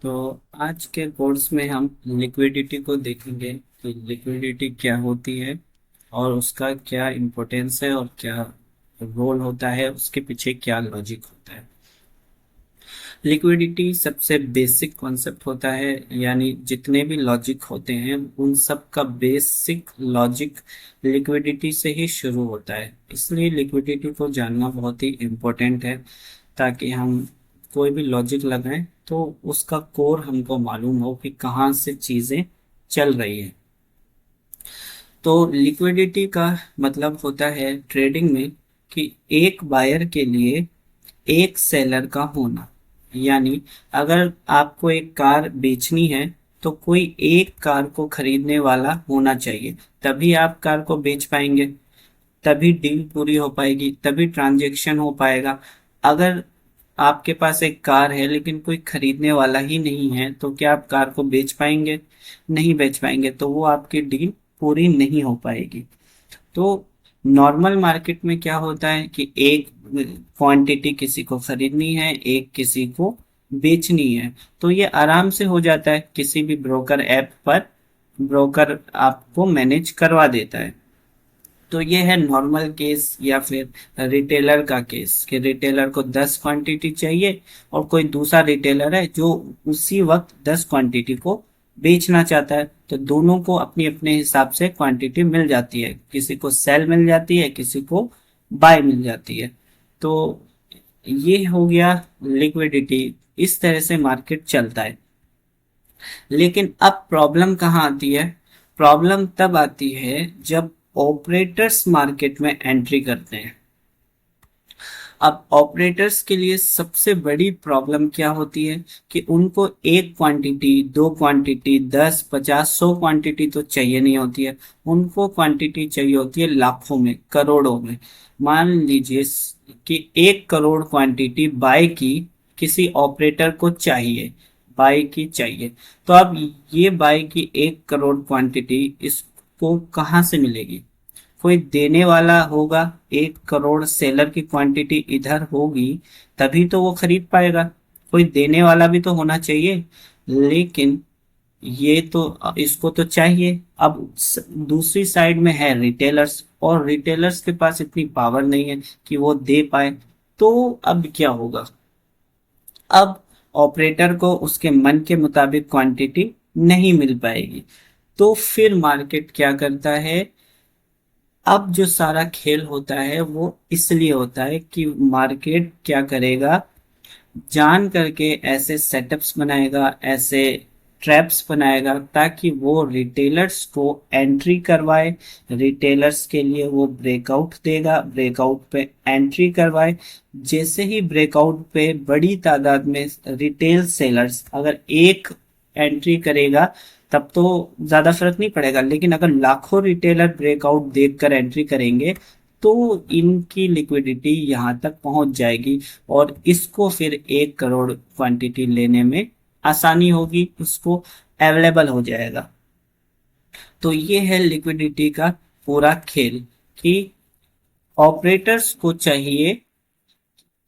तो आज के कोर्स में हम लिक्विडिटी को देखेंगे कि लिक्विडिटी क्या होती है और उसका क्या इम्पोर्टेंस है और क्या रोल होता है, उसके पीछे क्या लॉजिक होता है। लिक्विडिटी सबसे बेसिक कॉन्सेप्ट होता है, यानी जितने भी लॉजिक होते हैं उन सब का बेसिक लॉजिक लिक्विडिटी से ही शुरू होता है। इसलिए लिक्विडिटी को जानना बहुत ही इम्पोर्टेंट है, ताकि हम कोई भी लॉजिक लगाएं तो उसका कोर हमको मालूम हो कि कहाँ से चीज़ें चल रही है। तो लिक्विडिटी का मतलब होता है ट्रेडिंग में कि एक बायर के लिए एक सेलर का होना। यानी अगर आपको एक कार बेचनी है तो कोई एक कार को खरीदने वाला होना चाहिए, तभी आप कार को बेच पाएंगे, तभी डील पूरी हो पाएगी, तभी ट्रांजैक्शन हो पाएगा। अगर आपके पास एक कार है लेकिन कोई खरीदने वाला ही नहीं है तो क्या आप कार को बेच पाएंगे? नहीं बेच पाएंगे, तो वो आपकी डील पूरी नहीं हो पाएगी। तो नॉर्मल मार्केट में क्या होता है कि एक क्वांटिटी किसी को खरीदनी है, एक किसी को बेचनी है, तो ये आराम से हो जाता है। किसी भी ब्रोकर ऐप पर ब्रोकर आपको मैनेज करवा देता है। तो ये है नॉर्मल केस या फिर रिटेलर का केस कि रिटेलर को 10 क्वांटिटी चाहिए और कोई दूसरा रिटेलर है जो उसी वक्त 10 क्वांटिटी को बेचना चाहता है, तो दोनों को अपनी अपने हिसाब से क्वांटिटी मिल जाती है। किसी को सेल मिल जाती है, किसी को बाय मिल जाती है। तो ये हो गया लिक्विडिटी। इस तरह से मार्केट चलता है। लेकिन अब प्रॉब्लम कहाँ आती है? प्रॉब्लम तब आती है जब ऑपरेटर्स मार्केट में एंट्री करते हैं। अब ऑपरेटर्स के लिए सबसे बड़ी प्रॉब्लम क्या होती है कि उनको एक क्वांटिटी, दो क्वांटिटी, 10, 50, 100 क्वांटिटी तो चाहिए नहीं होती है। उनको क्वांटिटी चाहिए होती है लाखों में, करोड़ों में। मान लीजिए कि 1 करोड़ क्वांटिटी बाय की किसी ऑपरेटर को चाहिए, बाय की चाहिए। तो अब ये बाय की 1 करोड़ क्वांटिटी इसको कहाँ से मिलेगी? कोई देने वाला होगा। 1 करोड़ सेलर की क्वांटिटी इधर होगी, तभी तो वो खरीद पाएगा। कोई देने वाला भी तो होना चाहिए। लेकिन ये तो इसको तो चाहिए। अब दूसरी साइड में है रिटेलर्स, और रिटेलर्स के पास इतनी पावर नहीं है कि वो दे पाए। तो अब क्या होगा? अब ऑपरेटर को उसके मन के मुताबिक क्वांटिटी नहीं मिल पाएगी। तो फिर मार्केट क्या करता है? अब जो सारा खेल होता है वो इसलिए होता है कि मार्केट क्या करेगा, जान करके ऐसे सेटअप्स बनाएगा, ऐसे ट्रैप्स बनाएगा ताकि वो रिटेलर्स को एंट्री करवाए। रिटेलर्स के लिए वो ब्रेकआउट देगा, ब्रेकआउट पे एंट्री करवाए। जैसे ही ब्रेकआउट पे बड़ी तादाद में रिटेल सेलर्स, अगर एक एंट्री करेगा तब तो ज्यादा फर्क नहीं पड़ेगा, लेकिन अगर लाखों रिटेलर ब्रेकआउट देखकर एंट्री करेंगे तो इनकी लिक्विडिटी यहाँ तक पहुंच जाएगी और इसको फिर 1 करोड़ क्वांटिटी लेने में आसानी होगी, उसको अवेलेबल हो जाएगा। तो ये है लिक्विडिटी का पूरा खेल कि ऑपरेटर्स को चाहिए,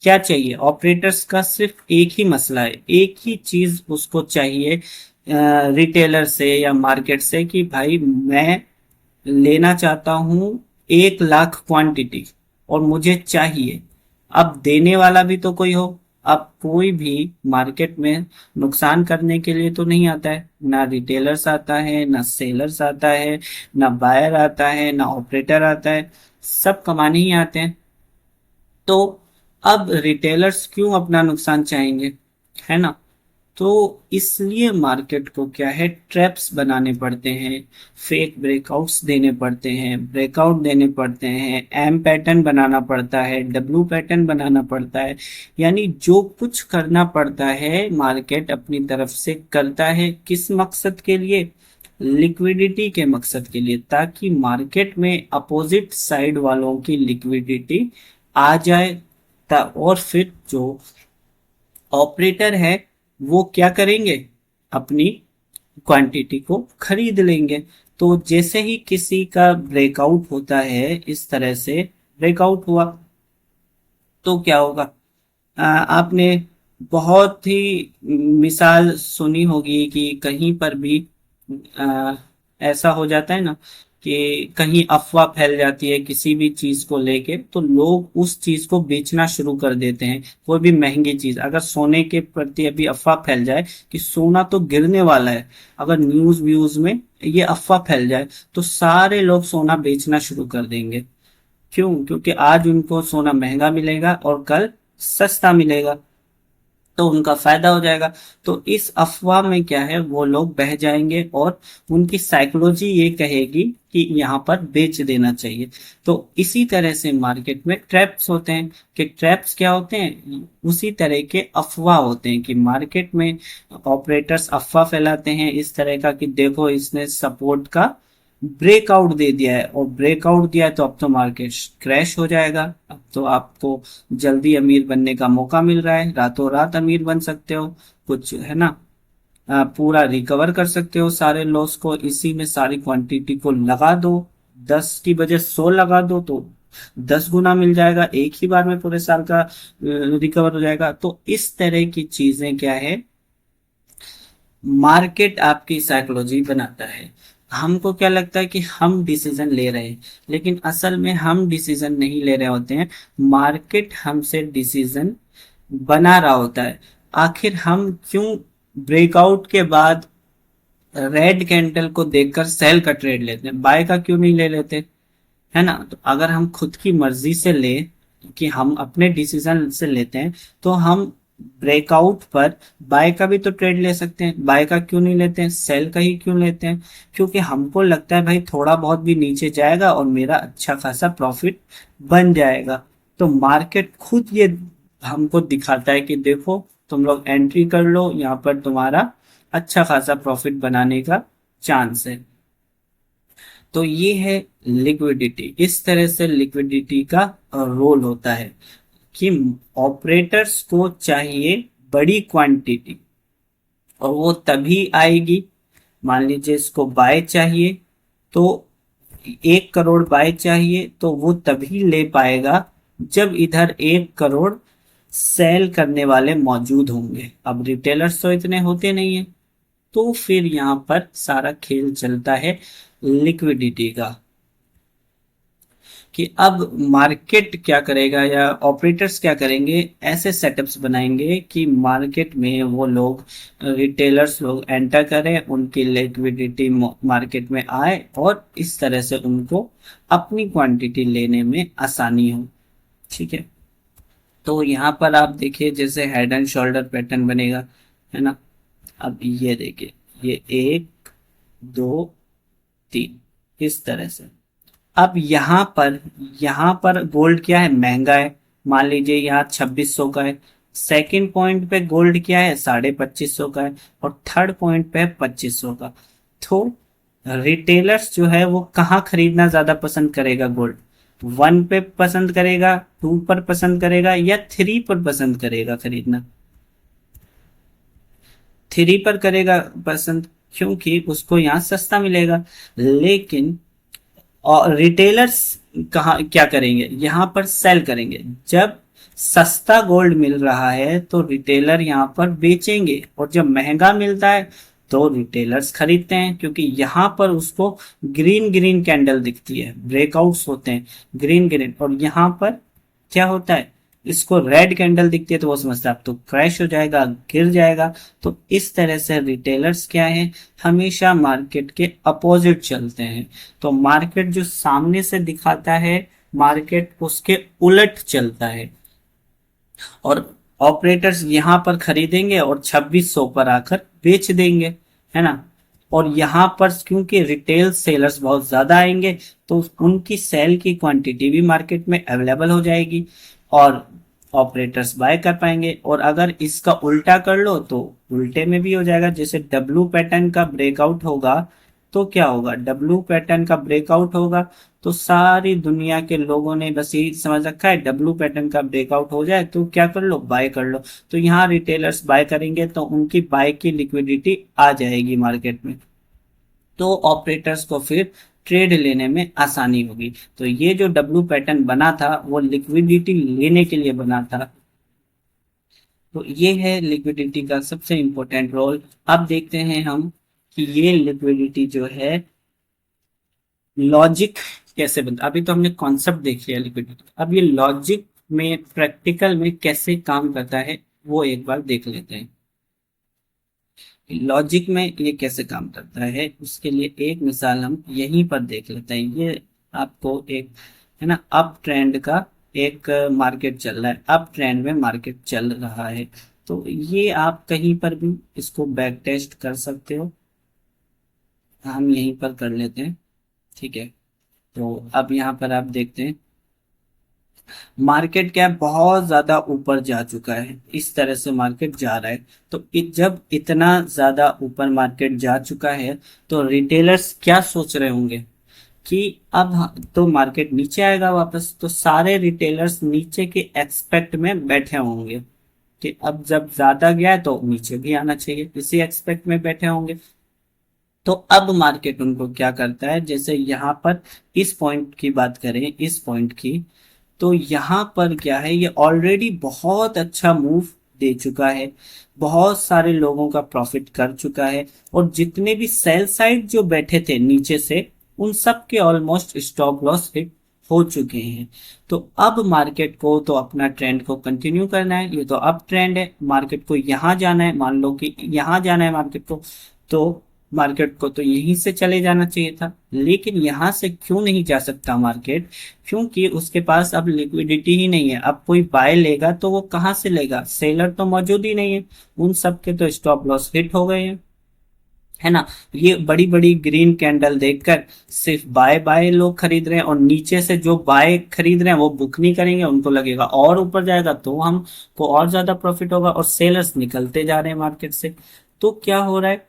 क्या चाहिए? ऑपरेटर्स का सिर्फ एक ही मसला है, एक ही चीज उसको चाहिए रिटेलर से या मार्केट से कि भाई मैं लेना चाहता हूं 1 लाख क्वांटिटी और मुझे चाहिए। अब देने वाला भी तो कोई हो। अब कोई भी मार्केट में नुकसान करने के लिए तो नहीं आता है, ना रिटेलर्स आता है, ना सेलर्स आता है, ना बायर आता है, ना ऑपरेटर आता है। सब कमाने ही आते हैं। तो अब रिटेलर्स क्यों अपना नुकसान चाहेंगे? है ना? तो इसलिए मार्केट को क्या है, ट्रैप्स बनाने पड़ते हैं, फेक ब्रेकआउट्स देने पड़ते हैं, ब्रेकआउट देने पड़ते हैं, एम पैटर्न बनाना पड़ता है, डब्ल्यू पैटर्न बनाना पड़ता है। यानी जो कुछ करना पड़ता है मार्केट अपनी तरफ से करता है, किस मकसद के लिए? लिक्विडिटी के मकसद के लिए, ताकि मार्केट में अपोजिट साइड वालों की लिक्विडिटी आ जाए। और फिर जो ऑपरेटर है वो क्या करेंगे, अपनी क्वांटिटी को खरीद लेंगे। तो जैसे ही किसी का ब्रेकआउट होता है, इस तरह से ब्रेकआउट हुआ, तो क्या होगा? आपने बहुत ही मिसाल सुनी होगी कि कहीं पर भी आ, ऐसा हो जाता है ना कि कहीं अफवाह फैल जाती है किसी भी चीज को लेके, तो लोग उस चीज को बेचना शुरू कर देते हैं। कोई भी महंगी चीज, अगर सोने के प्रति अभी अफवाह फैल जाए कि सोना तो गिरने वाला है, अगर न्यूज व्यूज में ये अफवाह फैल जाए, तो सारे लोग सोना बेचना शुरू कर देंगे। क्यों? क्योंकि आज उनको सोना महंगा मिलेगा और कल सस्ता मिलेगा, तो उनका फायदा हो जाएगा। तो इस अफवाह में क्या है, वो लोग बह जाएंगे और उनकी साइकोलॉजी ये कहेगी कि यहाँ पर बेच देना चाहिए। तो इसी तरह से मार्केट में ट्रैप्स होते हैं। कि ट्रैप्स क्या होते हैं? उसी तरह के अफवाह होते हैं कि मार्केट में ऑपरेटर्स अफवाह फैलाते हैं इस तरह का कि देखो इसने सपोर्ट का ब्रेकआउट दे दिया है, और ब्रेकआउट दिया है तो अब तो मार्केट क्रैश हो जाएगा, अब तो आपको जल्दी अमीर बनने का मौका मिल रहा है, रातों रात अमीर बन सकते हो, कुछ है ना, पूरा रिकवर कर सकते हो सारे लॉस को, इसी में सारी क्वांटिटी को लगा दो, 10 की बजाय 100 लगा दो तो 10 गुना मिल जाएगा, एक ही बार में पूरे साल का रिकवर हो जाएगा। तो इस तरह की चीजें क्या है, मार्केट आपकी साइकोलॉजी बनाता है। हमको क्या लगता है कि हम डिसीजन ले रहे हैं, लेकिन असल में हम डिसीजन नहीं ले रहे होते हैं, मार्केट हमसे डिसीजन बना रहा होता है। आखिर हम क्यों ब्रेकआउट के बाद रेड कैंडल को देखकर सेल का ट्रेड लेते हैं, बाय का क्यों नहीं ले लेते? है ना? तो अगर हम खुद की मर्जी से ले, कि हम अपने डिसीजन से लेते हैं, तो हम ब्रेकआउट पर बाय का भी तो ट्रेड ले सकते हैं, बाय का क्यों नहीं लेते हैं, सेल का ही क्यों लेते हैं? क्योंकि हमको लगता है भाई थोड़ा बहुत भी नीचे जाएगा और मेरा अच्छा खासा प्रॉफिट बन जाएगा। तो मार्केट खुद ये हमको दिखाता है कि देखो तुम लोग एंट्री कर लो, यहाँ पर तुम्हारा अच्छा खासा प्रॉफिट बनाने का चांस है। तो ये है लिक्विडिटी। इस तरह से लिक्विडिटी का रोल होता है कि ऑपरेटर्स को चाहिए बड़ी क्वांटिटी, और वो तभी आएगी। मान लीजिए इसको बाय चाहिए, तो 1 करोड़ बाय चाहिए, तो वो तभी ले पाएगा जब इधर 1 करोड़ सेल करने वाले मौजूद होंगे। अब रिटेलर्स तो इतने होते नहीं है, तो फिर यहाँ पर सारा खेल चलता है लिक्विडिटी का। कि अब मार्केट क्या करेगा या ऑपरेटर्स क्या करेंगे, ऐसे सेटअप्स बनाएंगे कि मार्केट में वो लोग, रिटेलर्स लोग एंटर करें, उनकी लिक्विडिटी मार्केट में आए, और इस तरह से उनको अपनी क्वांटिटी लेने में आसानी हो। ठीक है? तो यहाँ पर आप देखिए जैसे हेड एंड शोल्डर पैटर्न बनेगा, है ना? अब ये देखिए, ये 1 2 3, इस तरह से। अब यहाँ पर गोल्ड क्या है, महंगा है। मान लीजिए यहाँ 2600 का है। सेकंड पॉइंट पे गोल्ड क्या है, 2550 का है। और थर्ड पॉइंट पे है 2500 का। तो रिटेलर्स जो है वो कहाँ खरीदना ज्यादा पसंद करेगा गोल्ड? 1 पे पसंद करेगा, 2 पर पसंद करेगा, या 3 पर पसंद करेगा खरीदना? 3 पर करेगा पसंद, क्योंकि उसको यहाँ सस्ता मिलेगा। लेकिन और रिटेलर्स कहाँ क्या करेंगे, यहाँ पर सेल करेंगे। जब सस्ता गोल्ड मिल रहा है तो रिटेलर यहाँ पर बेचेंगे, और जब महंगा मिलता है तो रिटेलर्स खरीदते हैं, क्योंकि यहाँ पर उसको ग्रीन ग्रीन कैंडल दिखती है, ब्रेकआउट्स होते हैं ग्रीन ग्रीन, और यहाँ पर क्या होता है, इसको रेड कैंडल दिखती है तो वो समझता है अब तो क्रैश हो जाएगा, गिर जाएगा। तो इस तरह से रिटेलर्स क्या है, हमेशा मार्केट के अपोजिट चलते हैं। तो मार्केट जो सामने से दिखाता है, मार्केट उसके उलट चलता है। और ऑपरेटर्स यहाँ पर खरीदेंगे और 2600 पर आकर बेच देंगे, है ना? और यहाँ पर क्योंकि रिटेल सेलर्स बहुत ज्यादा आएंगे, तो उनकी सेल की क्वांटिटी भी मार्केट में अवेलेबल हो जाएगी, और ऑपरेटर्स बाय कर पाएंगे। और अगर इसका उल्टा कर लो तो उल्टे में भी हो जाएगा। जैसे डब्लू पैटर्न का ब्रेकआउट होगा, तो क्या होगा, डब्लू पैटर्न का ब्रेकआउट होगा, तो सारी दुनिया के लोगों ने बस यही समझ रखा है डब्लू पैटर्न का ब्रेकआउट हो जाए तो क्या कर लो, बाय कर लो। तो यहाँ रिटेलर्स बाय करेंगे तो उनकी बाय की लिक्विडिटी आ जाएगी मार्केट में, तो ऑपरेटर्स को फिर ट्रेड लेने में आसानी होगी। तो ये जो डब्लू पैटर्न बना था वो लिक्विडिटी लेने के लिए बना था। तो ये है लिक्विडिटी का सबसे इम्पोर्टेंट रोल। अब देखते हैं हम कि ये लिक्विडिटी जो है लॉजिक कैसे बनता। अभी तो हमने कॉन्सेप्ट देख लिया लिक्विडिटी, अब ये लॉजिक में प्रैक्टिकल में कैसे काम करता है वो एक बार देख लेते हैं। लॉजिक में ये कैसे काम करता है उसके लिए एक मिसाल हम यहीं पर देख लेते हैं। ये आपको एक है ना अप ट्रेंड का एक मार्केट चल रहा है, अप ट्रेंड में मार्केट चल रहा है। तो ये आप कहीं पर भी इसको बैक टेस्ट कर सकते हो, हम यहीं पर कर लेते हैं। ठीक है, तो अब यहाँ पर आप देखते हैं मार्केट कैप बहुत ज्यादा ऊपर जा चुका है, इस तरह से मार्केट जा रहा है। तो जब इतना ज्यादा ऊपर मार्केट जा चुका है तो रिटेलर्स क्या सोच रहे होंगे कि अब तो मार्केट नीचे आएगा वापस, तो सारे रिटेलर्स नीचे के एक्सपेक्ट में बैठे होंगे कि अब जब ज्यादा गया है तो नीचे भी आना चाहिए, इसी एक्सपेक्ट में बैठे होंगे। तो अब मार्केट उनको क्या करता है, जैसे यहाँ पर इस पॉइंट की बात करें, इस पॉइंट की, तो यहाँ पर क्या है ये ऑलरेडी बहुत अच्छा मूव दे चुका है, बहुत सारे लोगों का प्रॉफिट कर चुका है, और जितने भी सेल साइड जो बैठे थे नीचे से उन सब के ऑलमोस्ट स्टॉप लॉस हिट हो चुके हैं। तो अब मार्केट को तो अपना ट्रेंड को कंटिन्यू करना है, ये तो अब ट्रेंड है, मार्केट को यहाँ जाना है, मान लो कि यहाँ जाना है मार्केट को, तो मार्केट को तो यहीं से चले जाना चाहिए था, लेकिन यहां से क्यों नहीं जा सकता मार्केट, क्योंकि उसके पास अब लिक्विडिटी ही नहीं है। अब कोई बाय लेगा तो वो कहाँ से लेगा, सेलर तो मौजूद ही नहीं है, उन सब के तो स्टॉप लॉस हिट हो गए हैं, है ना। ये बड़ी बड़ी ग्रीन कैंडल देखकर सिर्फ बाय बाय लोग खरीद रहे हैं, और नीचे से जो बाय खरीद रहे हैं वो बुक नहीं करेंगे, उनको लगेगा और ऊपर जाएगा तो हमको और ज्यादा प्रॉफिट होगा, और सेलर्स निकलते जा रहे हैं मार्केट से। तो क्या हो रहा है,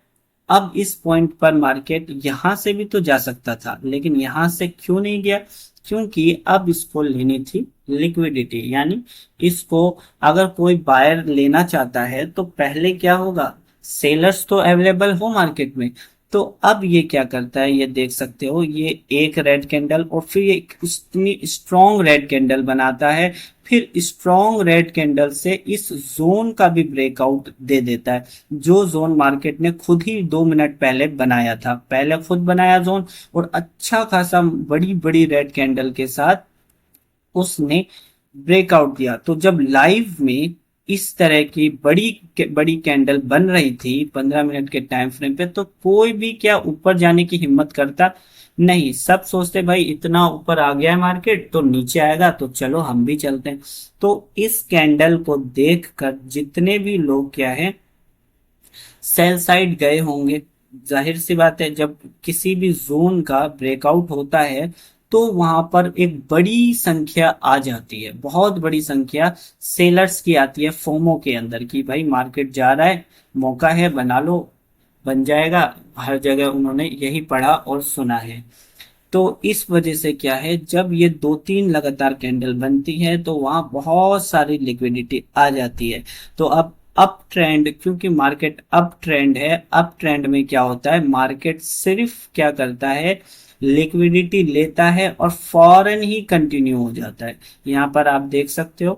अब इस पॉइंट पर मार्केट यहां से भी तो जा सकता था, लेकिन यहां से क्यों नहीं गया, क्योंकि अब इसको लेनी थी लिक्विडिटी, यानी इसको अगर कोई बायर लेना चाहता है तो पहले क्या होगा, सेलर्स तो अवेलेबल हो मार्केट में। तो अब ये क्या करता है, ये देख सकते हो, ये एक रेड कैंडल और फिर ये इतनी स्ट्रॉन्ग रेड कैंडल बनाता है, फिर स्ट्रॉन्ग रेड कैंडल से इस जोन का भी ब्रेकआउट दे देता है, जो जोन मार्केट ने खुद ही 2 मिनट पहले बनाया था, पहले खुद बनाया जोन, और अच्छा खासा बड़ी बड़ी रेड कैंडल के साथ उसने ब्रेकआउट दिया। तो जब लाइव में इस तरह की बड़ी बड़ी कैंडल बन रही थी 15 मिनट के टाइम फ्रेम पे, तो कोई भी क्या ऊपर जाने की हिम्मत करता नहीं, सब सोचते भाई इतना ऊपर आ गया है मार्केट तो नीचे आएगा तो चलो हम भी चलते हैं। तो इस कैंडल को देखकर जितने भी लोग क्या है सेल साइड गए होंगे, जाहिर सी बात है जब किसी भी जोन का ब्रेकआउट होता है तो वहां पर एक बड़ी संख्या आ जाती है, बहुत बड़ी संख्या सेलर्स की आती है फोमो के अंदर कि भाई मार्केट जा रहा है, मौका है बना लो, बन जाएगा। हर जगह उन्होंने यही पढ़ा और सुना है। तो इस वजह से क्या है, जब ये 2-3 लगातार कैंडल बनती है तो वहां बहुत सारी लिक्विडिटी आ जाती है। तो अब अप ट्रेंड, क्योंकि मार्केट अप ट्रेंड है, अप ट्रेंड में क्या होता है, मार्केट सिर्फ क्या करता है, लिक्विडिटी लेता है और फौरन ही कंटिन्यू हो जाता है। यहाँ पर आप देख सकते हो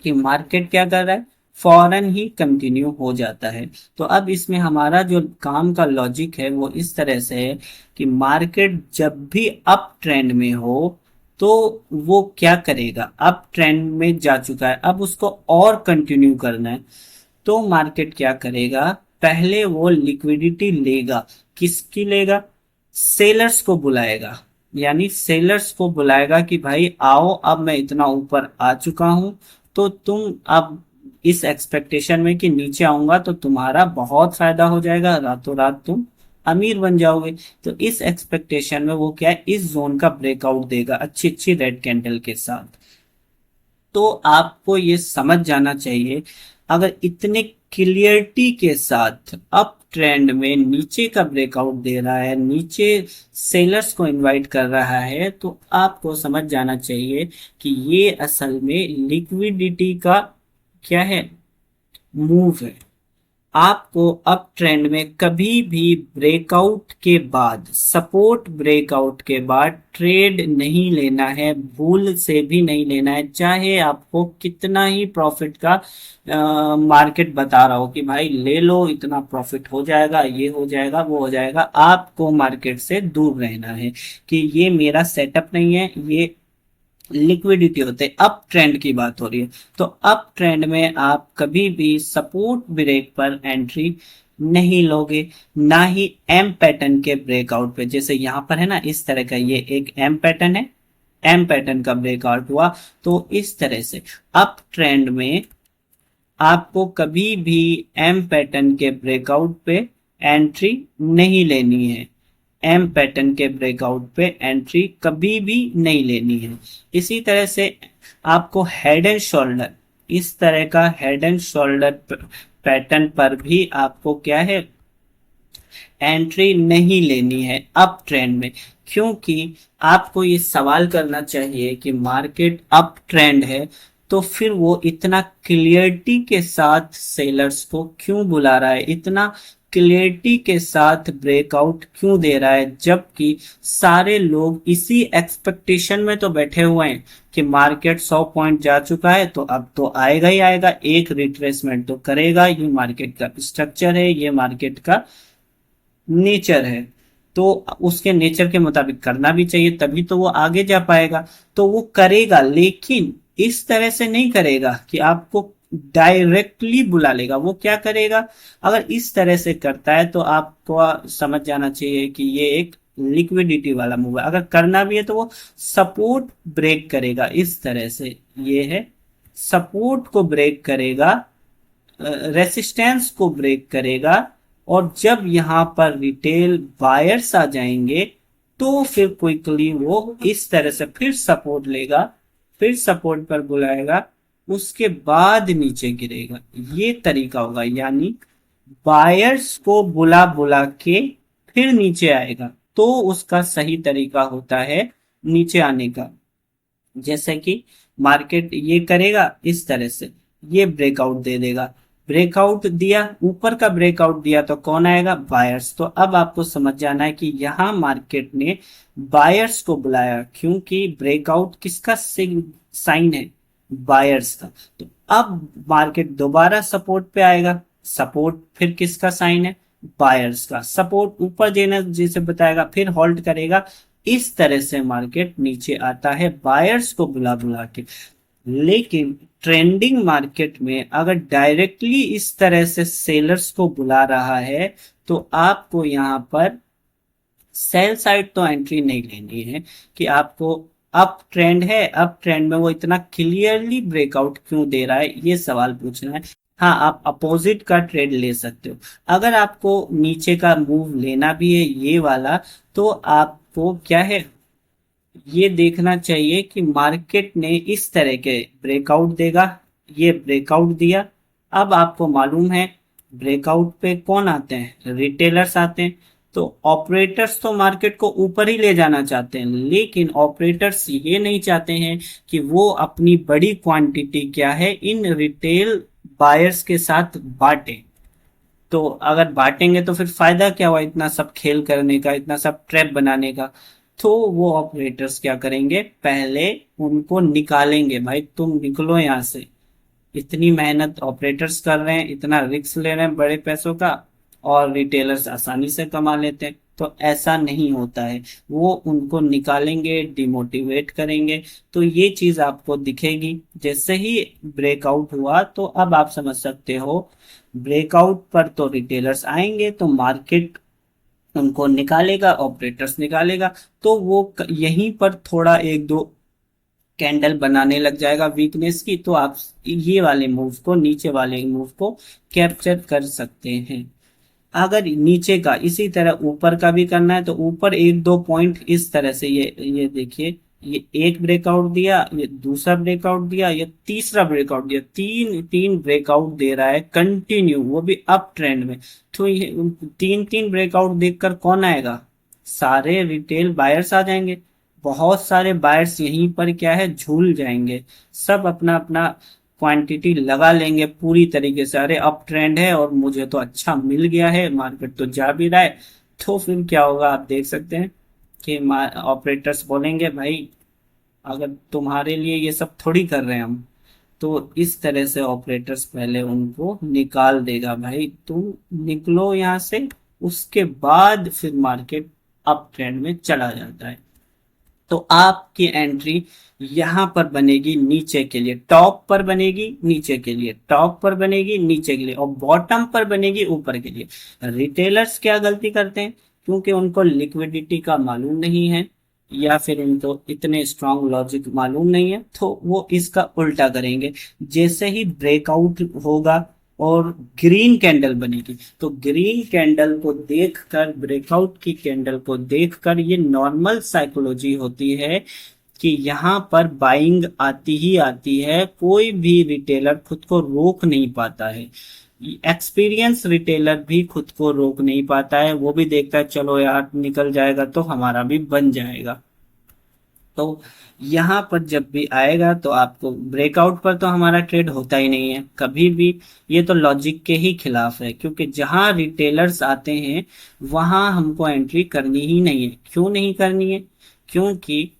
कि मार्केट क्या कर रहा है, फौरन ही कंटिन्यू हो जाता है। तो अब इसमें हमारा जो काम का लॉजिक है वो इस तरह से है कि मार्केट जब भी अप ट्रेंड में हो तो वो क्या करेगा, अप ट्रेंड में जा चुका है अब उसको और कंटिन्यू करना है, तो मार्केट क्या करेगा, पहले वो लिक्विडिटी लेगा। किसकी लेगा, सेलर्स को बुलाएगा, यानी सेलर्स को बुलाएगा कि भाई आओ अब मैं इतना ऊपर आ चुका हूं, तो तुम अब इस एक्सपेक्टेशन में कि नीचे आऊंगा तो तुम्हारा बहुत फायदा हो जाएगा, रातों रात तुम अमीर बन जाओगे। तो इस एक्सपेक्टेशन में वो क्या है, इस जोन का ब्रेकआउट देगा अच्छी अच्छी रेड कैंडल के साथ। तो आपको ये समझ जाना चाहिए, अगर इतने क्लियरिटी के साथ अप ट्रेंड में नीचे का ब्रेकआउट दे रहा है, नीचे सेलर्स को इनवाइट कर रहा है, तो आपको समझ जाना चाहिए कि ये असल में लिक्विडिटी का क्या है, मूव है। आपको अप ट्रेंड में कभी भी ब्रेकआउट के बाद, सपोर्ट ब्रेकआउट के बाद ट्रेड नहीं लेना है, भूल से भी नहीं लेना है, चाहे आपको कितना ही प्रॉफिट का मार्केट बता रहा हो कि भाई ले लो, इतना प्रॉफिट हो जाएगा, ये हो जाएगा, वो हो जाएगा। आपको मार्केट से दूर रहना है कि ये मेरा सेटअप नहीं है, ये लिक्विडिटी होते हैं। अप ट्रेंड की बात हो रही है, तो अप ट्रेंड में आप कभी भी सपोर्ट ब्रेक पर एंट्री नहीं लोगे, ना ही एम पैटर्न के ब्रेकआउट पे। जैसे यहां पर है ना, इस तरह का ये एक एम पैटर्न है, एम पैटर्न का ब्रेकआउट हुआ, तो इस तरह से अप ट्रेंड में आपको कभी भी एम पैटर्न के ब्रेकआउट पे एंट्री नहीं लेनी है, एम पैटर्न के ब्रेकआउट पे एंट्री कभी भी नहीं लेनी है। इसी तरह से आपको हेड एंड शोल्डर, इस तरह का हेड एंड शोल्डर पैटर्न पर भी आपको क्या है, एंट्री नहीं लेनी है अप ट्रेंड में। क्योंकि आपको ये सवाल करना चाहिए कि मार्केट अप ट्रेंड है तो फिर वो इतना क्लियरिटी के साथ सेलर्स को क्यों बुला रहा है, इतना क्लियरिटी के साथ ब्रेकआउट क्यों दे रहा है, जबकि सारे लोग इसी एक्सपेक्टेशन में तो बैठे हुए हैं कि मार्केट 100 पॉइंट जा चुका है तो अब तो आएगा ही आएगा, एक रिट्रेसमेंट तो करेगा, ये मार्केट का स्ट्रक्चर है, ये मार्केट का नेचर है, तो उसके नेचर के मुताबिक करना भी चाहिए, तभी तो वो आगे जा पाएगा। तो वो करेगा, लेकिन इस तरह से नहीं करेगा कि आपको डायरेक्टली बुला लेगा। वो क्या करेगा, अगर इस तरह से करता है तो आपको समझ जाना चाहिए कि ये एक लिक्विडिटी वाला मूव है। अगर करना भी है तो वो सपोर्ट ब्रेक करेगा, इस तरह से ये है, सपोर्ट को ब्रेक करेगा, रेसिस्टेंस को ब्रेक करेगा, और जब यहां पर रिटेल बायर्स आ जाएंगे तो फिर क्विकली वो इस तरह से फिर सपोर्ट लेगा, फिर सपोर्ट पर बुलाएगा, उसके बाद नीचे गिरेगा। ये तरीका होगा, यानी बायर्स को बुला बुला के फिर नीचे आएगा, तो उसका सही तरीका होता है नीचे आने का। जैसे कि मार्केट ये करेगा इस तरह से, ये ब्रेकआउट दे देगा, ब्रेकआउट दिया, ऊपर का ब्रेकआउट दिया तो कौन आएगा, बायर्स। तो अब आपको समझ जाना है कि यहां मार्केट ने बायर्स को बुलाया, क्योंकि ब्रेकआउट किसका साइन है, बायर्स का। तो अब मार्केट दोबारा सपोर्ट पे आएगा, सपोर्ट फिर किसका साइन है, बायर्स का। सपोर्ट ऊपर देना जिसे बताएगा, फिर होल्ड करेगा, इस तरह से मार्केट नीचे आता है बायर्स को बुला बुला के। लेकिन ट्रेंडिंग मार्केट में अगर डायरेक्टली इस तरह से सेलर्स को बुला रहा है तो आपको यहां पर सेल साइड तो एंट्री नहीं लेनी है कि आपको अप ट्रेंड है, अप ट्रेंड में वो इतना क्लियरली ब्रेकआउट क्यों दे रहा है, ये सवाल पूछना है। हाँ, आप अपोजिट का ट्रेड ले सकते हो। अगर आपको नीचे का मूव लेना भी है ये वाला, तो आपको क्या है, ये देखना चाहिए कि मार्केट ने इस तरह के ब्रेकआउट देगा, ये ब्रेकआउट दिया। अब आपको मालूम है ब्रेकआउट पे कौन आते हैं, रिटेलर्स आते हैं। तो ऑपरेटर्स तो मार्केट को ऊपर ही ले जाना चाहते हैं, लेकिन ऑपरेटर्स ये नहीं चाहते हैं कि वो अपनी बड़ी क्वांटिटी क्या है इन रिटेल बायर्स के साथ बांटे। तो अगर बांटेंगे तो फिर फायदा क्या हुआ इतना सब खेल करने का, इतना सब ट्रैप बनाने का। तो वो ऑपरेटर्स क्या करेंगे, पहले उनको निकालेंगे, भाई तुम निकलो यहाँ से, इतनी मेहनत ऑपरेटर्स कर रहे हैं, इतना रिस्क ले रहे हैं बड़े पैसों का, और रिटेलर्स आसानी से कमा लेते हैं। तो ऐसा नहीं होता है, वो उनको निकालेंगे, डिमोटिवेट करेंगे। तो ये चीज आपको दिखेगी जैसे ही ब्रेकआउट हुआ, तो अब आप समझ सकते हो ब्रेकआउट पर तो रिटेलर्स आएंगे तो मार्केट उनको निकालेगा, ऑपरेटर्स निकालेगा। तो वो यहीं पर थोड़ा एक दो कैंडल बनाने लग जाएगा वीकनेस की, तो आप ये वाले मूव को, नीचे वाले मूव को कैप्चर कर सकते हैं। अगर नीचे का इसी तरह ऊपर का भी करना है तो ऊपर एक दो पॉइंट इस तरह से, ये देखिए, ये एक ब्रेकआउट दिया, ये दूसरा ब्रेकआउट दिया, ये तीसरा ब्रेकआउट दिया, तीन तीन ब्रेकआउट दे रहा है कंटिन्यू, वो भी अप ट्रेंड में। तो ये तीन तीन ब्रेकआउट देखकर कौन आएगा, सारे रिटेल बायर्स आ जाएंगे। बहुत सारे बायर्स यहीं पर क्या है, झूल जाएंगे, सब अपना अपना क्वांटिटी लगा लेंगे पूरी तरीके से, अरे अप ट्रेंड है और मुझे तो अच्छा मिल गया है, मार्केट तो जा भी रहा है, तो फिर क्या होगा आप देख सकते हैं कि ऑपरेटर्स बोलेंगे भाई अगर तुम्हारे लिए ये सब थोड़ी कर रहे हैं हम, तो इस तरह से ऑपरेटर्स पहले उनको निकाल देगा, भाई तुम निकलो यहाँ से, उसके बाद फिर मार्केट अप ट्रेंड में चला जाता है। तो आपकी एंट्री यहां पर बनेगी नीचे के लिए, टॉप पर बनेगी नीचे के लिए, टॉप पर बनेगी नीचे के लिए, और बॉटम पर बनेगी ऊपर के लिए। रिटेलर्स क्या गलती करते हैं, क्योंकि उनको लिक्विडिटी का मालूम नहीं है या फिर उनको इतने स्ट्रांग लॉजिक मालूम नहीं है, तो वो इसका उल्टा करेंगे। जैसे ही ब्रेकआउट होगा और ग्रीन कैंडल बनेगी, तो ग्रीन कैंडल को देखकर, ब्रेकआउट की कैंडल को देखकर, ये नॉर्मल साइकोलॉजी होती है कि यहाँ पर बाइंग आती ही आती है, कोई भी रिटेलर खुद को रोक नहीं पाता है। एक्सपीरियंस रिटेलर भी खुद को रोक नहीं पाता है, वो भी देखता है चलो यार निकल जाएगा तो हमारा भी बन जाएगा। तो यहाँ पर जब भी आएगा तो आपको, ब्रेकआउट पर तो हमारा ट्रेड होता ही नहीं है कभी भी, ये तो लॉजिक के ही खिलाफ है, क्योंकि जहां रिटेलर्स आते हैं वहां हमको एंट्री करनी ही नहीं है। क्यों नहीं करनी है, क्योंकि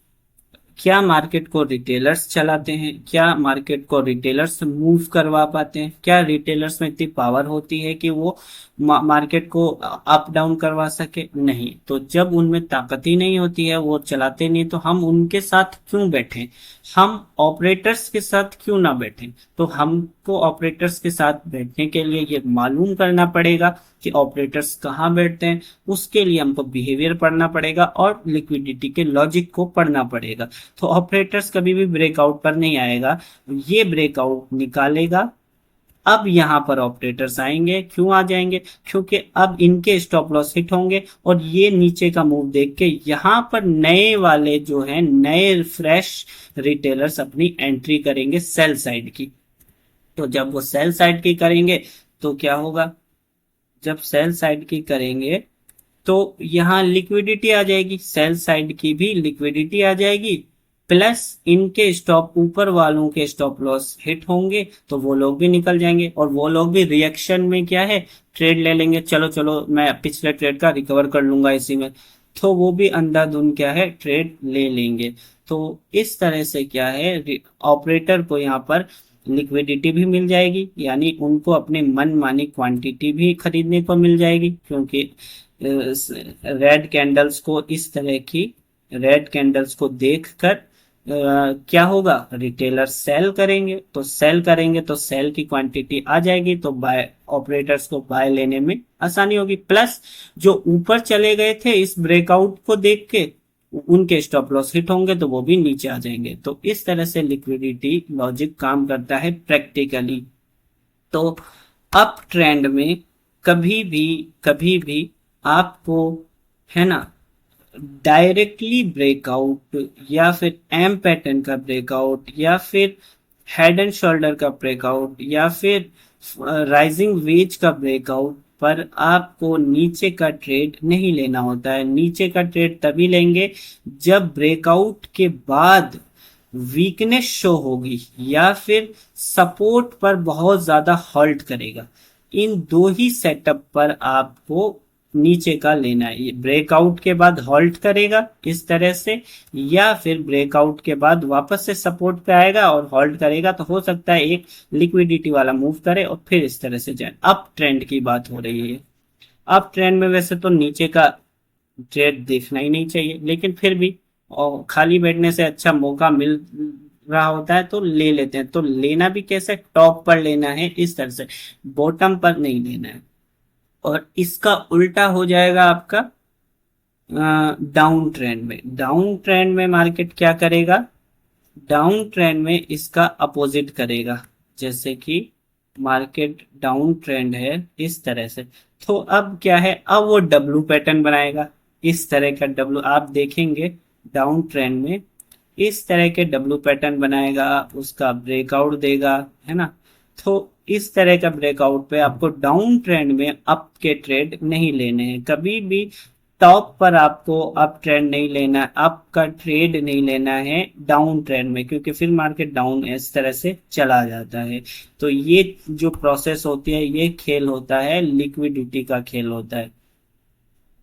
क्या मार्केट को रिटेलर्स चलाते हैं, क्या मार्केट को रिटेलर्स मूव करवा पाते हैं, क्या रिटेलर्स में इतनी पावर होती है कि वो मार्केट को अप डाउन करवा सके? नहीं। तो जब उनमें ताकत ही नहीं होती है, वो चलाते नहीं, तो हम उनके साथ क्यों बैठे, हम ऑपरेटर्स के साथ क्यों ना बैठे? तो हमको ऑपरेटर्स के साथ बैठने के लिए ये मालूम करना पड़ेगा कि ऑपरेटर्स कहाँ बैठते हैं, उसके लिए हमको बिहेवियर पढ़ना पड़ेगा और लिक्विडिटी के लॉजिक को पढ़ना पड़ेगा। तो ऑपरेटर्स कभी भी ब्रेकआउट पर नहीं आएगा, ये ब्रेकआउट निकालेगा। अब यहां पर ऑपरेटर्स आएंगे, क्यों आ जाएंगे, क्योंकि अब इनके स्टॉप लॉस हिट होंगे और ये नीचे का मूव देख के यहां पर नए वाले जो हैं, नए फ्रेश रिटेलर्स अपनी एंट्री करेंगे सेल साइड की। तो जब वो सेल साइड की करेंगे तो क्या होगा, जब सेल साइड की करेंगे तो यहाँ लिक्विडिटी आ जाएगी, सेल साइड की भी लिक्विडिटी आ जाएगी, प्लस इनके स्टॉप, ऊपर वालों के स्टॉप लॉस हिट होंगे तो वो लोग भी निकल जाएंगे, और वो लोग भी रिएक्शन में क्या है, ट्रेड ले लेंगे, चलो चलो मैं पिछले ट्रेड का रिकवर कर लूंगा इसी में, तो वो भी अंधाधुंध क्या है, ट्रेड ले लेंगे। तो इस तरह से क्या है, ऑपरेटर को यहाँ पर लिक्विडिटी भी मिल जाएगी, यानी उनको अपने मन मानी क्वांटिटी भी खरीदने को मिल जाएगी, क्योंकि रेड कैंडल्स को, इस तरह की रेड कैंडल्स को देखकर क्या होगा, रिटेलर सेल करेंगे, तो सेल करेंगे तो सेल की क्वांटिटी आ जाएगी, तो बाय, ऑपरेटर्स को बाय लेने में आसानी होगी। प्लस जो ऊपर चले गए थे इस ब्रेकआउट को देख के, उनके स्टॉप लॉस हिट होंगे तो वो भी नीचे आ जाएंगे। तो इस तरह से लिक्विडिटी लॉजिक काम करता है प्रैक्टिकली। तो अप ट्रेंड में कभी भी आपको, है ना, डायरेक्टली ब्रेकआउट या फिर एम पैटर्न का ब्रेकआउट या फिर हेड एंड शोल्डर का ब्रेकआउट या फिर राइजिंग वेज का ब्रेकआउट पर आपको नीचे का ट्रेड नहीं लेना होता है। नीचे का ट्रेड तभी लेंगे जब ब्रेकआउट के बाद वीकनेस शो होगी या फिर सपोर्ट पर बहुत ज्यादा हॉल्ट करेगा। इन दो ही सेटअप पर आपको नीचे का लेना है, ब्रेकआउट के बाद हॉल्ट करेगा इस तरह से, या फिर ब्रेकआउट के बाद वापस से सपोर्ट पे आएगा और हॉल्ट करेगा, तो हो सकता है एक लिक्विडिटी वाला मूव करे और फिर इस तरह से जाए। अप ट्रेंड की बात हो रही है। अप ट्रेंड में वैसे तो नीचे का ट्रेड देखना ही नहीं चाहिए, लेकिन फिर भी और खाली बैठने से अच्छा मौका मिल रहा होता है तो ले लेते हैं। तो लेना भी कैसे, टॉप पर लेना है इस तरह से, बॉटम पर नहीं लेना है। और इसका उल्टा हो जाएगा आपका डाउन ट्रेंड में। डाउन ट्रेंड में मार्केट क्या करेगा, डाउन ट्रेंड में इसका अपोजिट करेगा। जैसे कि मार्केट डाउन ट्रेंड है इस तरह से, तो अब क्या है, अब वो डब्लू पैटर्न बनाएगा, इस तरह का डब्लू आप देखेंगे डाउन ट्रेंड में, इस तरह के डब्लू पैटर्न बनाएगा, उसका ब्रेकआउट देगा, है ना। तो इस तरह का ब्रेकआउट पे आपको डाउन ट्रेंड में अप के ट्रेड नहीं लेने हैं कभी भी। टॉप पर आपको अप ट्रेंड नहीं लेना है, अप का ट्रेड नहीं लेना है डाउन ट्रेंड में, क्योंकि फिर मार्केट डाउन इस तरह से चला जाता है। तो ये जो प्रोसेस होती है, ये खेल होता है, लिक्विडिटी का खेल होता है।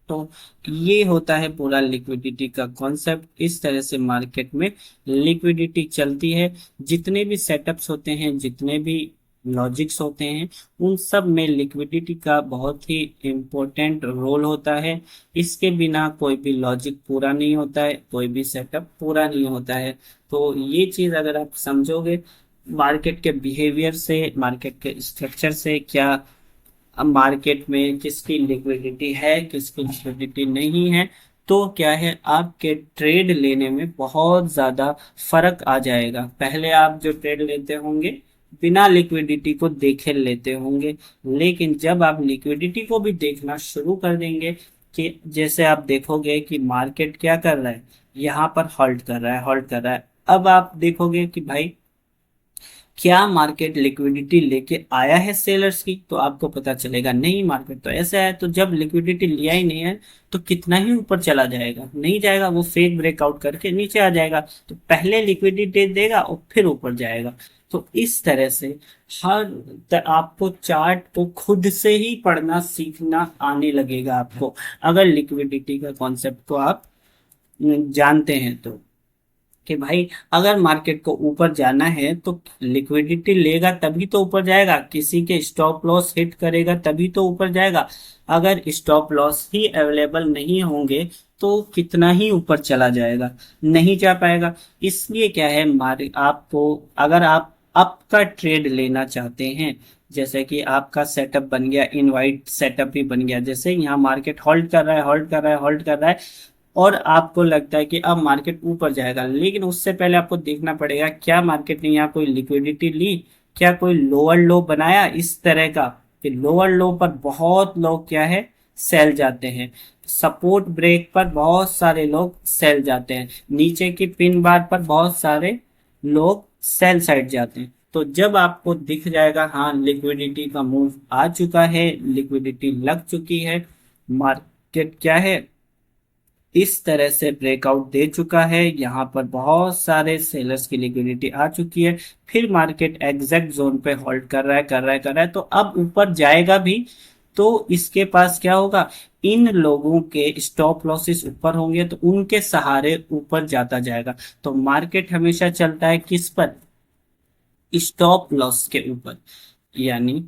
तो ये होता है पूरा लिक्विडिटी का कॉन्सेप्ट। इस तरह से मार्केट में लिक्विडिटी चलती है। जितने भी सेटअप्स होते हैं, जितने भी लॉजिक्स होते हैं, उन सब में लिक्विडिटी का बहुत ही इम्पोर्टेंट रोल होता है। इसके बिना कोई भी लॉजिक पूरा नहीं होता है, कोई भी सेटअप पूरा नहीं होता है। तो ये चीज अगर आप समझोगे, मार्केट के बिहेवियर से, मार्केट के स्ट्रक्चर से, क्या अब मार्केट में किसकी लिक्विडिटी है, किसकी लिक्विडिटी नहीं है, तो क्या है, आपके ट्रेड लेने में बहुत ज्यादा फर्क आ जाएगा। पहले आप जो ट्रेड लेते होंगे बिना लिक्विडिटी को देखे लेते होंगे, लेकिन जब आप लिक्विडिटी को भी देखना शुरू कर देंगे, कि जैसे आप देखोगे कि मार्केट क्या कर रहा है, यहाँ पर हॉल्ट कर रहा है, हॉल्ट कर रहा है। अब आप देखोगे कि भाई क्या मार्केट लिक्विडिटी लेके आया है सेलर्स की, तो आपको पता चलेगा नहीं, मार्केट तो ऐसा है। तो जब लिक्विडिटी लिया ही नहीं है, तो कितना ही ऊपर चला जाएगा, नहीं जाएगा, वो फेक ब्रेकआउट करके नीचे आ जाएगा। तो पहले लिक्विडिटी देगा और फिर ऊपर जाएगा। तो इस तरह से आपको चार्ट को खुद से ही पढ़ना सीखना आने लगेगा आपको, अगर लिक्विडिटी का कॉन्सेप्ट को आप जानते हैं तो। कि भाई अगर मार्केट को ऊपर जाना है तो लिक्विडिटी लेगा तभी तो ऊपर जाएगा, किसी के स्टॉप लॉस हिट करेगा तभी तो ऊपर जाएगा। अगर स्टॉप लॉस ही अवेलेबल नहीं होंगे तो कितना ही ऊपर चला जाएगा, नहीं जा पाएगा। इसलिए क्या है, मारे आपको, अगर आप अप का ट्रेड लेना चाहते हैं, जैसे कि आपका सेटअप बन गया, इनवाइट सेटअप भी बन गया, जैसे यहाँ मार्केट होल्ड कर रहा है, होल्ड कर रहा है, होल्ड कर रहा है, और आपको लगता है कि अब मार्केट ऊपर जाएगा, लेकिन उससे पहले आपको देखना पड़ेगा क्या मार्केट ने यहाँ कोई लिक्विडिटी ली, क्या कोई लोअर लो बनाया इस तरह का, कि लोअर लो पर बहुत लोग क्या है, सेल जाते हैं। सपोर्ट ब्रेक पर बहुत सारे लोग सेल जाते हैं, नीचे की पिन बार पर बहुत सारे लोग सेल साइड जाते हैं। तो जब आपको दिख जाएगा हाँ लिक्विडिटी का मूव आ चुका है, लिक्विडिटी लग चुकी है, मार्केट क्या है, इस तरह से ब्रेकआउट दे चुका है, यहाँ पर बहुत सारे सेलर्स की लिक्विडिटी आ चुकी है, फिर मार्केट एग्जैक्ट जोन पे होल्ड कर रहा है, कर रहा है, कर रहा है, तो अब ऊपर जाएगा भी, तो इसके पास क्या होगा, इन लोगों के स्टॉप लॉसेस ऊपर होंगे, तो उनके सहारे ऊपर जाता जाएगा। तो मार्केट हमेशा चलता है किस पर, स्टॉप लॉस के ऊपर। यानी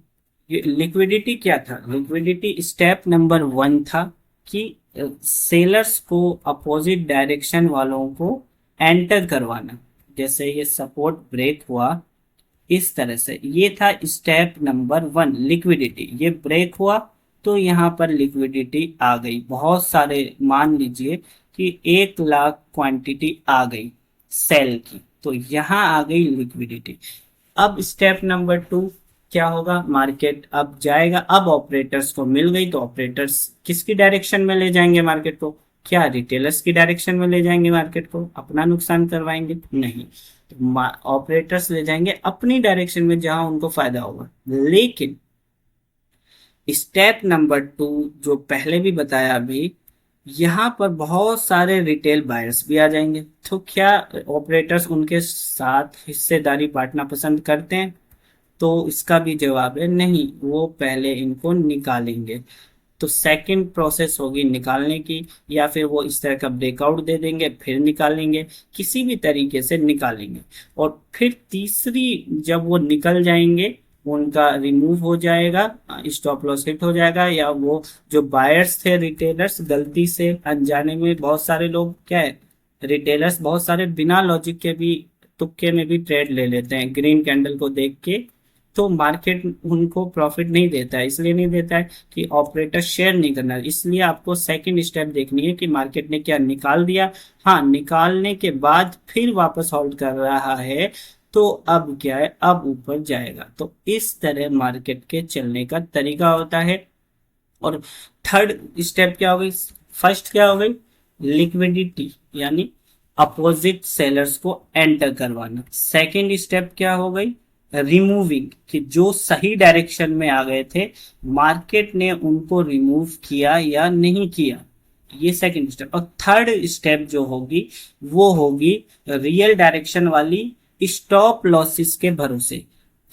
लिक्विडिटी क्या था, लिक्विडिटी स्टेप नंबर 1 था कि सेलर्स को अपोजिट डायरेक्शन वालों को एंटर करवाना। जैसे ये सपोर्ट ब्रेक हुआ इस तरह से, ये था स्टेप नंबर 1, लिक्विडिटी, ये ब्रेक हुआ तो यहाँ पर लिक्विडिटी आ गई, बहुत सारे, मान लीजिए कि 1 लाख क्वांटिटी आ गई सेल की, तो यहाँ आ गई लिक्विडिटी। अब स्टेप नंबर 2 क्या होगा, मार्केट अब जाएगा, अब ऑपरेटर्स को मिल गई, तो ऑपरेटर्स किसकी डायरेक्शन में ले जाएंगे मार्केट को, क्या रिटेलर्स की डायरेक्शन में ले जाएंगे मार्केट को, अपना नुकसान करवाएंगे, नहीं, तो ऑपरेटर्स ले जाएंगे अपनी डायरेक्शन में जहां उनको फायदा होगा। लेकिन स्टेप नंबर 2 जो पहले भी बताया अभी, यहाँ पर बहुत सारे रिटेल बायर्स भी आ जाएंगे। तो क्या ऑपरेटर्स उनके साथ हिस्सेदारी बांटना पसंद करते हैं, तो इसका भी जवाब है नहीं, वो पहले इनको निकालेंगे। तो सेकंड प्रोसेस होगी निकालने की, या फिर वो इस तरह का ब्रेकआउट दे देंगे फिर निकालेंगे, किसी भी तरीके से निकालेंगे। और फिर तीसरी, जब वो निकल जाएंगे, उनका रिमूव हो जाएगा, स्टॉप लॉस हिट हो जाएगा, या वो जो बायर्स थे रिटेलर्स, गलती से अनजाने में बहुत सारे लोग क्या है, रिटेलर्स बहुत सारे बिना लॉजिक के भी, तुक्के में भी ट्रेड ले लेते हैं ग्रीन कैंडल को देख के। तो मार्केट उनको प्रॉफिट नहीं देता है, इसलिए नहीं देता है कि ऑपरेटर शेयर नहीं करना, इसलिए आपको सेकंड स्टेप देखनी है कि मार्केट ने क्या निकाल दिया, हाँ निकालने के बाद फिर वापस होल्ड कर रहा है, तो अब क्या है, अब ऊपर जाएगा। तो इस तरह मार्केट के चलने का तरीका होता है। और थर्ड स्टेप क्या हो गई, फर्स्ट क्या हो गई, लिक्विडिटी, यानी अपोजिट सेलर्स को एंटर करवाना। सेकंड स्टेप क्या हो गई, रिमूविंग, कि जो सही डायरेक्शन में आ गए थे, मार्केट ने उनको रिमूव किया या नहीं किया, ये सेकंड स्टेप। और थर्ड स्टेप जो होगी वो होगी रियल डायरेक्शन वाली, स्टॉप लॉसेस के भरोसे।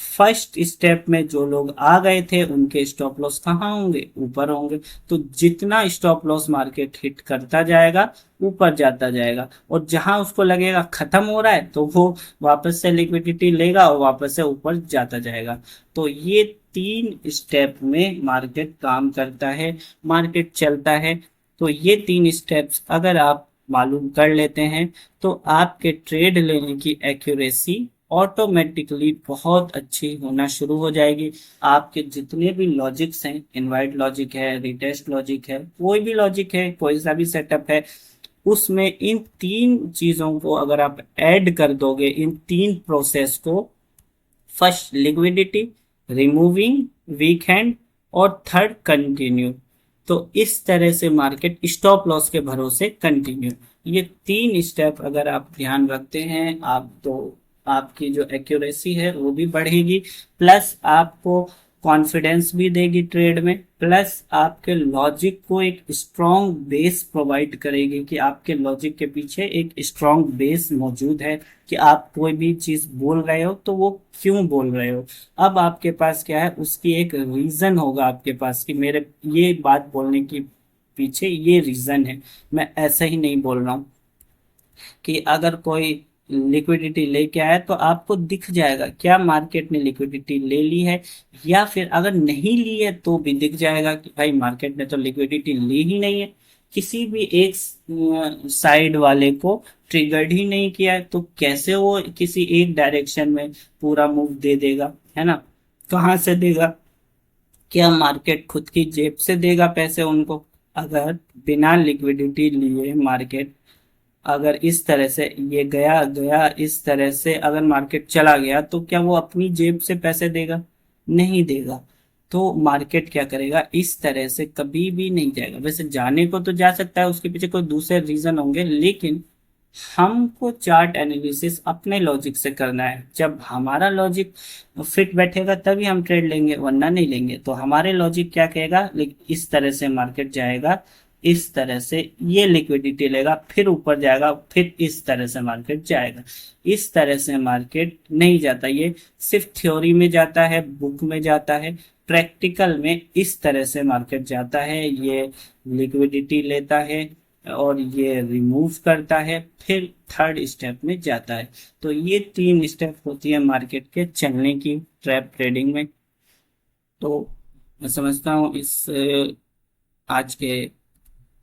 फर्स्ट स्टेप में जो लोग आ गए थे उनके स्टॉप लॉस कहाँ होंगे, ऊपर होंगे। तो जितना स्टॉप लॉस मार्केट हिट करता जाएगा ऊपर जाता जाएगा, और जहां उसको लगेगा खत्म हो रहा है तो वो वापस से लिक्विडिटी लेगा और वापस से ऊपर जाता जाएगा। तो ये तीन स्टेप में मार्केट काम करता है, मार्केट चलता है। तो ये तीन स्टेप्स अगर आप मालूम कर लेते हैं तो आपके ट्रेड लेने की एक्यूरेसी ऑटोमेटिकली बहुत अच्छी होना शुरू हो जाएगी। आपके जितने भी लॉजिक्स हैं, इनवाइट लॉजिक है, रिटेस्ट लॉजिक है, कोई भी लॉजिक है, कोई सा भी सेटअप है, उसमें इन तीन चीजों को अगर आप ऐड कर दोगे, इन तीन प्रोसेस को, first liquidity, removing weak hand, और थर्ड कंटिन्यू, तो इस तरह से मार्केट स्टॉप लॉस के भरोसे कंटिन्यू, ये तीन स्टेप अगर आप ध्यान रखते हैं आप, तो आपकी जो एक्यूरेसी है वो भी बढ़ेगी, प्लस आपको कॉन्फिडेंस भी देगी ट्रेड में, प्लस आपके लॉजिक को एक स्ट्रॉन्ग बेस प्रोवाइड करेगी कि आपके लॉजिक के पीछे एक स्ट्रॉन्ग बेस मौजूद है कि आप कोई भी चीज बोल रहे हो तो वो क्यों बोल रहे हो। अब आपके पास क्या है, उसकी एक रीजन होगा आपके पास कि मेरे ये बात बोलने की पीछे ये रीजन है, मैं ऐसा ही नहीं बोल रहा हूँ। कि अगर कोई लिक्विडिटी लेके आया तो आपको दिख जाएगा क्या मार्केट ने लिक्विडिटी ले ली है, या फिर अगर नहीं ली है तो भी दिख जाएगा कि भाई मार्केट ने तो लिक्विडिटी ली ही नहीं है, किसी भी एक साइड वाले को ट्रिगर्ड ही नहीं किया है, तो कैसे वो किसी एक डायरेक्शन में पूरा मूव दे देगा, है ना। कहाँ से देगा, क्या मार्केट खुद की जेब से देगा पैसे उनको। अगर बिना लिक्विडिटी लिए मार्केट अगर इस तरह से ये गया गया इस तरह से अगर मार्केट चला गया तो क्या वो अपनी जेब से पैसे देगा, नहीं देगा। तो मार्केट क्या करेगा, इस तरह से कभी भी नहीं जाएगा। वैसे जाने को तो जा सकता है, उसके पीछे कोई दूसरे रीजन होंगे, लेकिन हमको चार्ट एनालिसिस अपने लॉजिक से करना है। जब हमारा लॉजिक फिट बैठेगा तभी हम ट्रेड लेंगे, वरना नहीं लेंगे। तो हमारे लॉजिक क्या कहेगा, इस तरह से मार्केट जाएगा, इस तरह से ये लिक्विडिटी लेगा, फिर ऊपर जाएगा, फिर इस तरह से मार्केट जाएगा। इस तरह से मार्केट नहीं जाता, ये सिर्फ थ्योरी में जाता है, बुक में जाता है। प्रैक्टिकल में इस तरह से मार्केट जाता है, ये लिक्विडिटी लेता है और ये रिमूव करता है, फिर थर्ड स्टेप में जाता है। तो ये तीन स्टेप होती है मार्केट के चलने की ट्रैप ट्रेडिंग में। तो मैं समझता हूँ इस आज के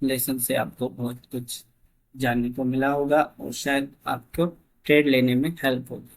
लेसन से आपको बहुत कुछ जानने को मिला होगा और शायद आपको ट्रेड लेने में हेल्प होगी।